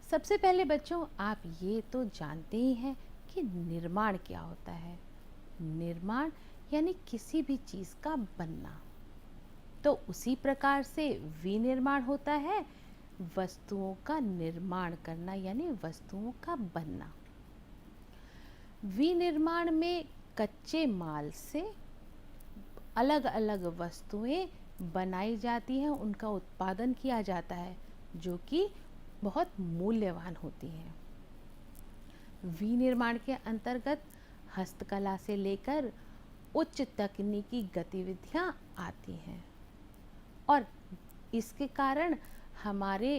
सबसे पहले बच्चों, आप ये तो जानते ही हैं कि निर्माण क्या होता है। निर्माण यानी किसी भी चीज़ का बनना। तो उसी प्रकार से विनिर्माण होता है वस्तुओं का निर्माण करना यानी वस्तुओं का बनना। विनिर्माण में कच्चे माल से अलग अलग वस्तुएं बनाई जाती हैं, उनका उत्पादन किया जाता है जो कि बहुत मूल्यवान होती हैं। विनिर्माण के अंतर्गत हस्तकला से लेकर उच्च तकनीकी गतिविधियां आती हैं और इसके कारण हमारे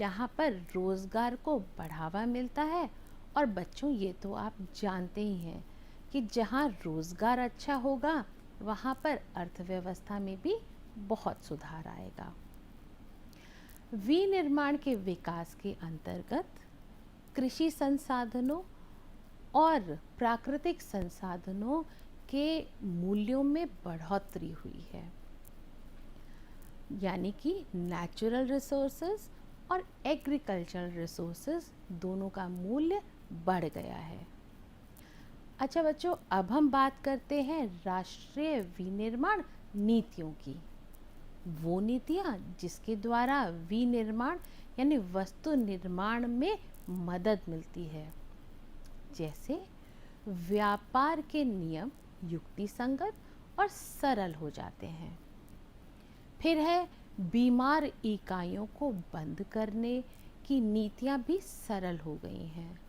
यहाँ पर रोज़गार को बढ़ावा मिलता है। और बच्चों, ये तो आप जानते ही हैं कि जहाँ रोज़गार अच्छा होगा वहाँ पर अर्थव्यवस्था में भी बहुत सुधार आएगा। विनिर्माण के विकास के अंतर्गत कृषि संसाधनों और प्राकृतिक संसाधनों के मूल्यों में बढ़ोतरी हुई है, यानी कि नेचुरल रिसोर्सेज और एग्रीकल्चरल रिसोर्सेज दोनों का मूल्य बढ़ गया है। अच्छा बच्चों, अब हम बात करते हैं राष्ट्रीय विनिर्माण नीतियों की। वो नीतियाँ जिसके द्वारा विनिर्माण यानी वस्तु निर्माण में मदद मिलती है। जैसे व्यापार के नियम युक्तिसंगत और सरल हो जाते हैं। फिर है बीमार इकाइयों को बंद करने की नीतियाँ भी सरल हो गई हैं।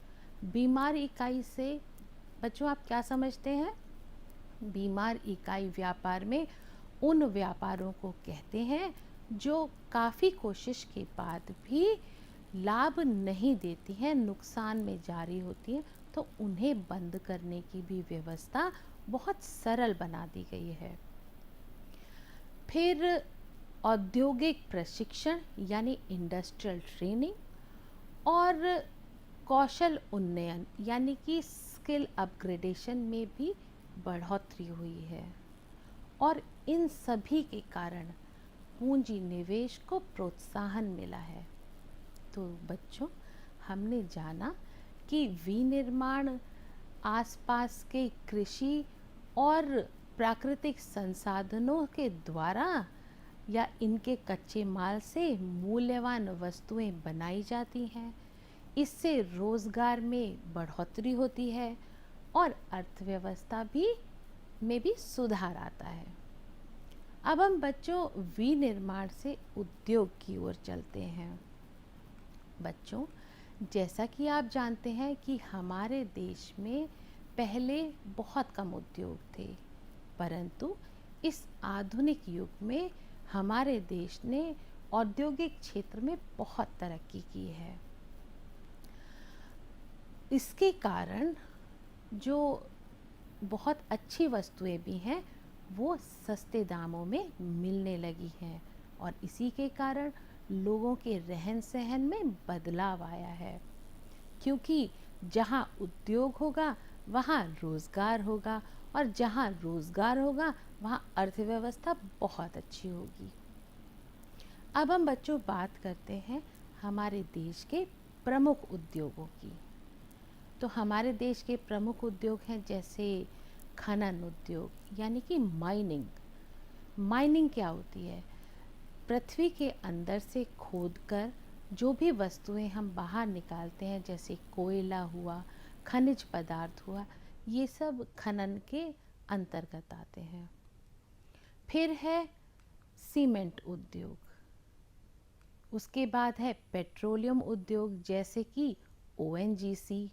बीमार इकाई से बच्चों आप क्या समझते हैं? बीमार इकाई व्यापार में उन व्यापारों को कहते हैं जो काफ़ी कोशिश के बाद भी लाभ नहीं देती हैं, नुकसान में जारी होती हैं, तो उन्हें बंद करने की भी व्यवस्था बहुत सरल बना दी गई है। फिर औद्योगिक प्रशिक्षण यानी इंडस्ट्रियल ट्रेनिंग और कौशल उन्नयन यानी कि स्किल अपग्रेडेशन में भी बढ़ोतरी हुई है और इन सभी के कारण पूंजी निवेश को प्रोत्साहन मिला है। तो बच्चों, हमने जाना कि विनिर्माण आसपास के कृषि और प्राकृतिक संसाधनों के द्वारा या इनके कच्चे माल से मूल्यवान वस्तुएं बनाई जाती हैं। इससे रोजगार में बढ़ोतरी होती है और अर्थव्यवस्था भी में भी सुधार आता है। अब हम बच्चों विनिर्माण से उद्योग की ओर चलते हैं। बच्चों, जैसा कि आप जानते हैं कि हमारे देश में पहले बहुत कम उद्योग थे, परंतु इस आधुनिक युग में हमारे देश ने औद्योगिक क्षेत्र में बहुत तरक्की की है। इसके कारण जो बहुत अच्छी वस्तुएं भी हैं वो सस्ते दामों में मिलने लगी हैं और इसी के कारण लोगों के रहन सहन में बदलाव आया है, क्योंकि जहाँ उद्योग होगा वहाँ रोज़गार होगा और जहाँ रोज़गार होगा वहाँ अर्थव्यवस्था बहुत अच्छी होगी। अब हम बच्चों बात करते हैं हमारे देश के प्रमुख उद्योगों की। तो हमारे देश के प्रमुख उद्योग हैं जैसे खनन उद्योग यानी कि माइनिंग। माइनिंग क्या होती है? पृथ्वी के अंदर से खोदकर जो भी वस्तुएं हम बाहर निकालते हैं, जैसे कोयला हुआ, खनिज पदार्थ हुआ, ये सब खनन के अंतर्गत आते हैं। फिर है सीमेंट उद्योग, उसके बाद है पेट्रोलियम उद्योग जैसे कि ओएनजीसी,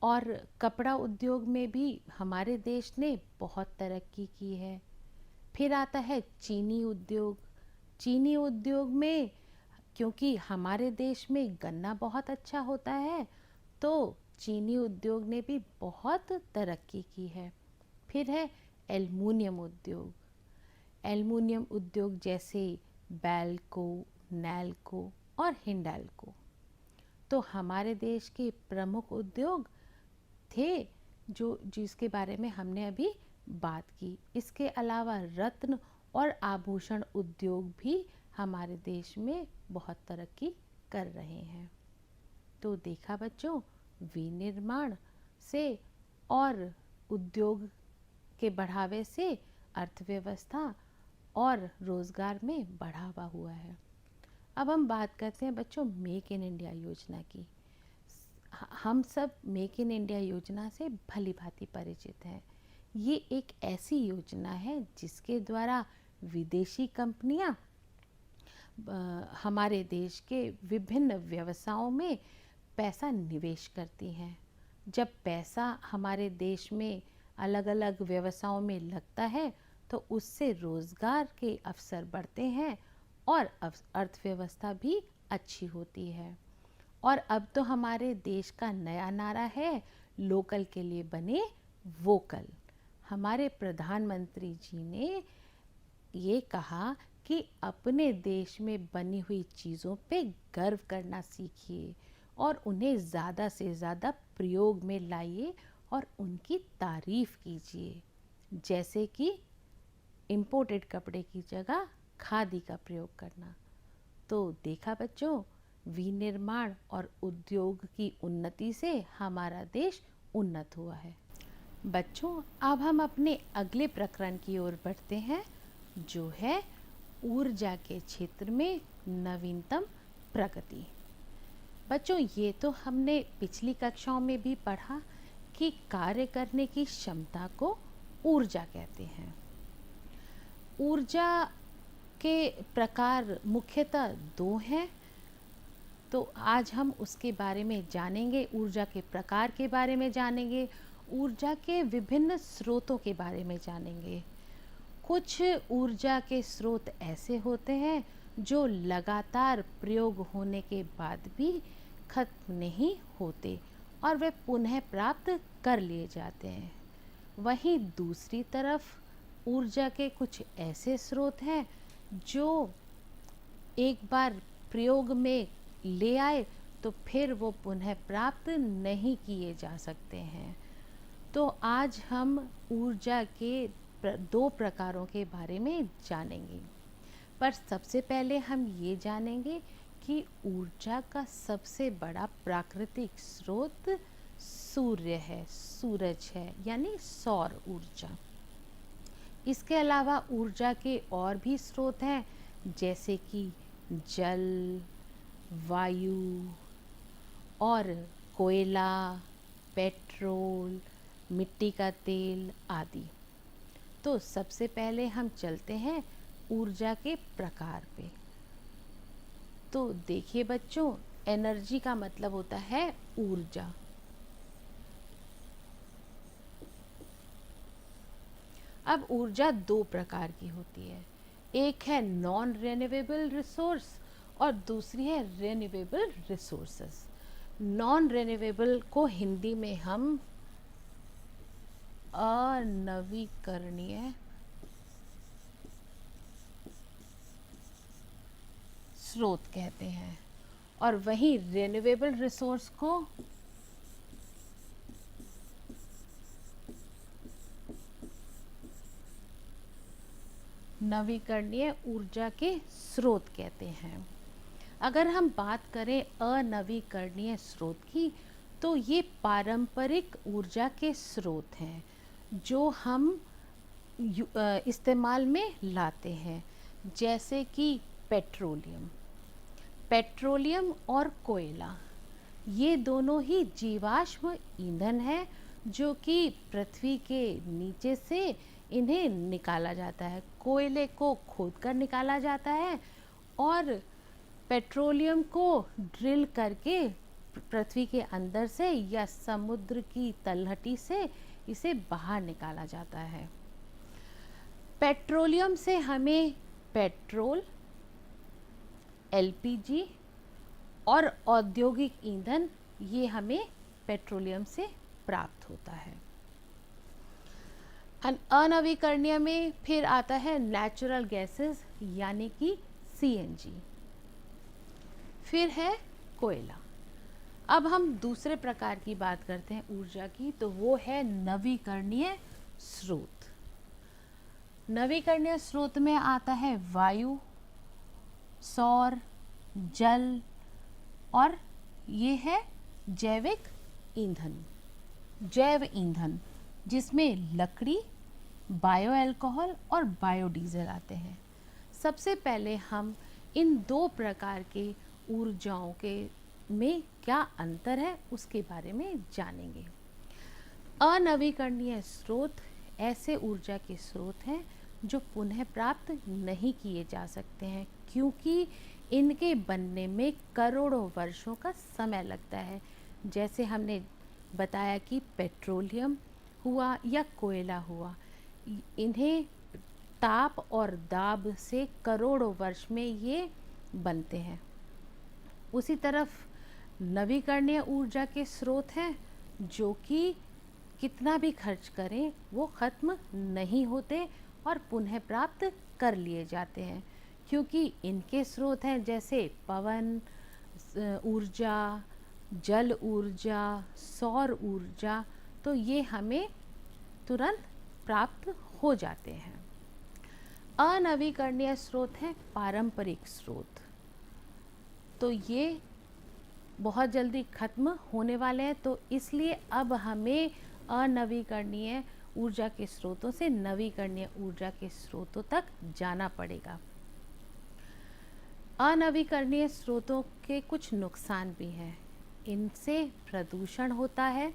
और कपड़ा उद्योग में भी हमारे देश ने बहुत तरक्की की है। फिर आता है चीनी उद्योग। चीनी उद्योग में क्योंकि हमारे देश में गन्ना बहुत अच्छा होता है, तो चीनी उद्योग ने भी बहुत तरक्की की है। फिर है एल्युमिनियम उद्योग। एल्युमिनियम उद्योग जैसे बैल्को, नैल्को और हिंडाल्को, तो हमारे देश के प्रमुख उद्योग थे जो जिसके बारे में हमने अभी बात की। इसके अलावा रत्न और आभूषण उद्योग भी हमारे देश में बहुत तरक्की कर रहे हैं। तो देखा बच्चों, विनिर्माण से और उद्योग के बढ़ावे से अर्थव्यवस्था और रोजगार में बढ़ावा हुआ है। अब हम बात करते हैं बच्चों मेक इन इंडिया योजना की। हम सब मेक इन इंडिया योजना से भली भांति परिचित हैं। ये एक ऐसी योजना है जिसके द्वारा विदेशी कंपनियां हमारे देश के विभिन्न व्यवसायों में पैसा निवेश करती हैं। जब पैसा हमारे देश में अलग अलग व्यवसायों में लगता है तो उससे रोजगार के अवसर बढ़ते हैं और अर्थव्यवस्था भी अच्छी होती है। और अब तो हमारे देश का नया नारा है, लोकल के लिए बने वोकल। हमारे प्रधानमंत्री जी ने ये कहा कि अपने देश में बनी हुई चीज़ों पे गर्व करना सीखिए और उन्हें ज़्यादा से ज़्यादा प्रयोग में लाइए और उनकी तारीफ कीजिए। जैसे कि इम्पोर्टेड कपड़े की जगह खादी का प्रयोग करना। तो देखा बच्चों, विनिर्माण और उद्योग की उन्नति से हमारा देश उन्नत हुआ है। बच्चों, अब हम अपने अगले प्रकरण की ओर बढ़ते हैं, जो है ऊर्जा के क्षेत्र में नवीनतम प्रगति। बच्चों, ये तो हमने पिछली कक्षाओं में भी पढ़ा कि कार्य करने की क्षमता को ऊर्जा कहते हैं। ऊर्जा के प्रकार मुख्यतः दो हैं, तो आज हम उसके बारे में जानेंगे। ऊर्जा के प्रकार के बारे में जानेंगे, ऊर्जा के विभिन्न स्रोतों के बारे में जानेंगे। कुछ ऊर्जा के स्रोत ऐसे होते हैं जो लगातार प्रयोग होने के बाद भी खत्म नहीं होते और वे पुनः प्राप्त कर लिए जाते हैं। वहीं दूसरी तरफ ऊर्जा के कुछ ऐसे स्रोत हैं जो एक बार प्रयोग में ले आए तो फिर वो पुनः प्राप्त नहीं किए जा सकते हैं। तो आज हम ऊर्जा के दो प्रकारों के बारे में जानेंगे। पर सबसे पहले हम ये जानेंगे कि ऊर्जा का सबसे बड़ा प्राकृतिक स्रोत सूर्य है, सूरज है, यानी सौर ऊर्जा। इसके अलावा ऊर्जा के और भी स्रोत हैं, जैसे कि जल, वायु और कोयला, पेट्रोल, मिट्टी का तेल आदि। तो सबसे पहले हम चलते हैं ऊर्जा के प्रकार पे। तो देखिए बच्चों, एनर्जी का मतलब होता है ऊर्जा। अब ऊर्जा दो प्रकार की होती है, एक है नॉन रिन्यूएबल रिसोर्स और दूसरी है रिन्यूएबल रिसोर्सेस। नॉन रिन्यूएबल को हिंदी में हम अनवीकरणीय स्रोत कहते हैं और वहीं रिन्यूएबल रिसोर्स को नवीकरणीय ऊर्जा के स्रोत कहते हैं। अगर हम बात करें अनवीकरणीय स्रोत की, तो ये पारंपरिक ऊर्जा के स्रोत हैं जो हम इस्तेमाल में लाते हैं, जैसे कि पेट्रोलियम और कोयला। ये दोनों ही जीवाश्म ईंधन है जो कि पृथ्वी के नीचे से इन्हें निकाला जाता है। कोयले को खोदकर निकाला जाता है और पेट्रोलियम को ड्रिल करके पृथ्वी के अंदर से या समुद्र की तलहटी से इसे बाहर निकाला जाता है। पेट्रोलियम से हमें पेट्रोल, एलपीजी और औद्योगिक ईंधन, ये हमें पेट्रोलियम से प्राप्त होता है। अनवीकरणीय में फिर आता है नेचुरल गैसेस, यानी कि सीएनजी। फिर है कोयला। अब हम दूसरे प्रकार की बात करते हैं ऊर्जा की, तो वो है नवीकरणीय स्रोत। नवीकरणीय स्रोत में आता है वायु, सौर, जल, और ये है जैविक ईंधन, जैव ईंधन, जिसमें लकड़ी, बायो अल्कोहल और बायोडीजल आते हैं। सबसे पहले हम इन दो प्रकार के ऊर्जाओं के में क्या अंतर है उसके बारे में जानेंगे। अनवीकरणीय स्रोत ऐसे ऊर्जा के स्रोत हैं जो पुनः प्राप्त नहीं किए जा सकते हैं, क्योंकि इनके बनने में करोड़ों वर्षों का समय लगता है। जैसे हमने बताया कि पेट्रोलियम हुआ या कोयला हुआ, इन्हें ताप और दाब से करोड़ों वर्ष में ये बनते हैं। उसी तरफ नवीकरणीय ऊर्जा के स्रोत हैं जो कि कितना भी खर्च करें वो ख़त्म नहीं होते और पुनः प्राप्त कर लिए जाते हैं, क्योंकि इनके स्रोत हैं जैसे पवन ऊर्जा, जल ऊर्जा, सौर ऊर्जा, तो ये हमें तुरंत प्राप्त हो जाते हैं। अनवीकरणीय स्रोत हैं पारंपरिक स्रोत, तो ये बहुत जल्दी ख़त्म होने वाले हैं, तो इसलिए अब हमें अनवीकरणीय ऊर्जा के स्रोतों से नवीकरणीय ऊर्जा के स्रोतों तक जाना पड़ेगा। अनवीकरणीय स्रोतों के कुछ नुकसान भी हैं। इनसे प्रदूषण होता है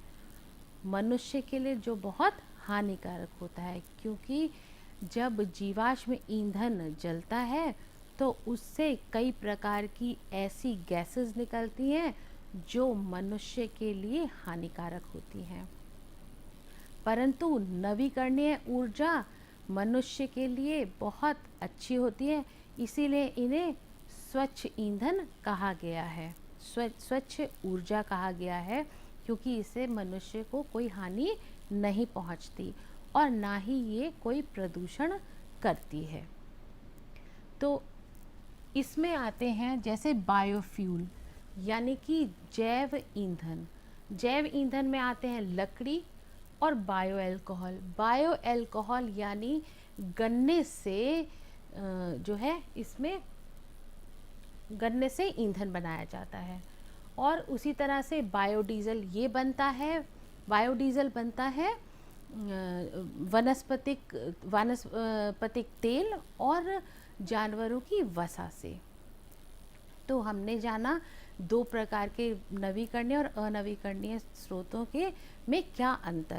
मनुष्य के लिए, जो बहुत हानिकारक होता है, क्योंकि जब जीवाश्म ईंधन जलता है तो उससे कई प्रकार की ऐसी गैसेस निकलती हैं जो मनुष्य के लिए हानिकारक होती हैं। परंतु नवीकरणीय ऊर्जा मनुष्य के लिए बहुत अच्छी होती है, इसीलिए इन्हें स्वच्छ ईंधन कहा गया है, स्वच्छ ऊर्जा कहा गया है, क्योंकि इससे मनुष्य को कोई हानि नहीं पहुंचती और ना ही ये कोई प्रदूषण करती है। तो इसमें आते हैं जैसे बायोफ्यूल, यानी कि जैव ईंधन। जैव ईंधन में आते हैं लकड़ी और बायो अल्कोहल। बायो अल्कोहल यानी गन्ने से जो है इसमें गन्ने से ईंधन बनाया जाता है। और उसी तरह से बायोडीज़ल ये बनता है, बायोडीज़ल बनता है वनस्पतिक तेल और जानवरों की वसा से। तो हमने जाना दो प्रकार के नवीकरणीय और अनवीकरणीय स्रोतों के में क्या अंतर